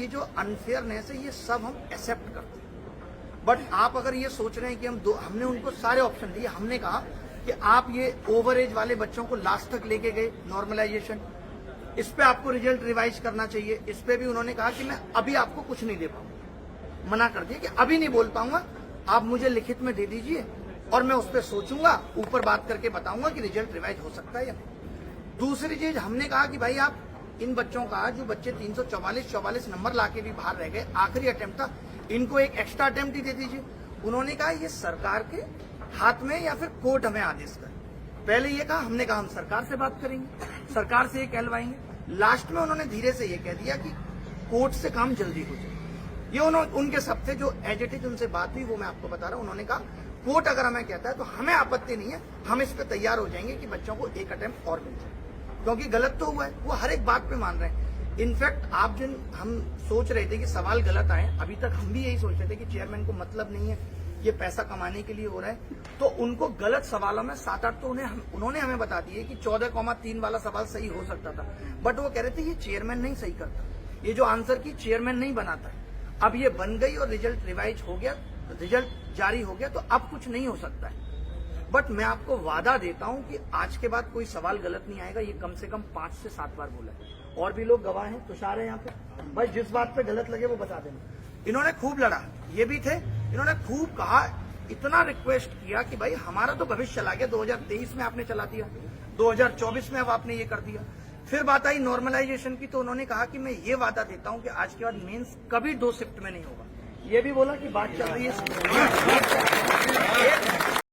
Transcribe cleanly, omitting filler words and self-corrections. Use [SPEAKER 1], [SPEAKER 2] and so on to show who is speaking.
[SPEAKER 1] ये जो अनफेयरनेस है ये सब हम एक्सेप्ट करते हैं, बट आप अगर ये सोच रहे हैं कि हमने उनको सारे ऑप्शन दिए। हमने कहा कि आप ये ओवर एज वाले बच्चों को लास्ट तक लेके गए नॉर्मलाइजेशन, इस पे आपको रिजल्ट रिवाइज करना चाहिए। इस पे भी उन्होंने कहा कि मैं अभी आपको कुछ नहीं दे पाऊंगा, मना कर दिया कि अभी नहीं बोल पाऊंगा, आप मुझे लिखित में दे दीजिए और मैं उस पर सोचूंगा, ऊपर बात करके बताऊंगा कि रिजल्ट रिवाइज हो सकता है या नहीं। दूसरी चीज हमने कहा कि भाई आप इन बच्चों का, जो बच्चे 344 नंबर लाके भी बाहर रह गए, आखिरी अटेम्प्ट था, इनको एक एक्स्ट्रा अटेम्प्ट ही दे दीजिए। उन्होंने कहा ये सरकार के हाथ में या फिर कोर्ट हमें आदेश करे। पहले ये कहा, हमने कहा हम सरकार से बात करेंगे, सरकार से ये कहलवाएंगे। लास्ट में उन्होंने धीरे से ये कह दिया कि कोर्ट से काम जल्दी हो जाए। ये उनके सब थे जो एज उनसे बात हुई वो मैं आपको बता रहा हूं। उन्होंने कहा कोर्ट अगर हमें कहता है तो हमें आपत्ति नहीं है, हम इस पे तैयार हो जाएंगे कि बच्चों को एक अटेम्प्ट और मिल जाए, क्योंकि गलत तो हुआ है, वो हर एक बात पे मान रहे हैं। इनफैक्ट आप जिन हम सोच रहे थे कि सवाल गलत आए, अभी तक हम भी यही सोच रहे थे कि चेयरमैन को मतलब नहीं है, ये पैसा कमाने के लिए हो रहा है, तो उनको गलत सवालों में 7-8 तो उन्होंने हमें बता दिए कि 14,3 वाला सवाल सही हो सकता था, बट वो कह रहे थे ये चेयरमैन नहीं सही करता, ये जो आंसर की चेयरमैन नहीं बनाता है। अब ये बन गई और रिजल्ट रिवाइज हो गया, रिजल्ट जारी हो गया, तो अब कुछ नहीं हो सकता है। बट मैं आपको वादा देता हूं कि आज के बाद कोई सवाल गलत नहीं आएगा। ये कम से कम 5 से 7 बार बोला है, और भी लोग गवाह हैं, तुषार है यहाँ पे, भाई जिस बात पे गलत लगे वो बता देना। इन्होंने खूब लड़ा, ये भी थे, इन्होंने खूब कहा, इतना रिक्वेस्ट किया कि भाई हमारा तो भविष्य चला गया, 2023 में आपने चला दिया, 2024 में अब आपने ये कर दिया। फिर बात आई नॉर्मलाइजेशन की, तो उन्होंने कहा कि मैं ये वादा देता हूं कि आज के बाद मेंस कभी 2 शिफ्ट में नहीं होगा। ये भी बोला कि बात चल रही है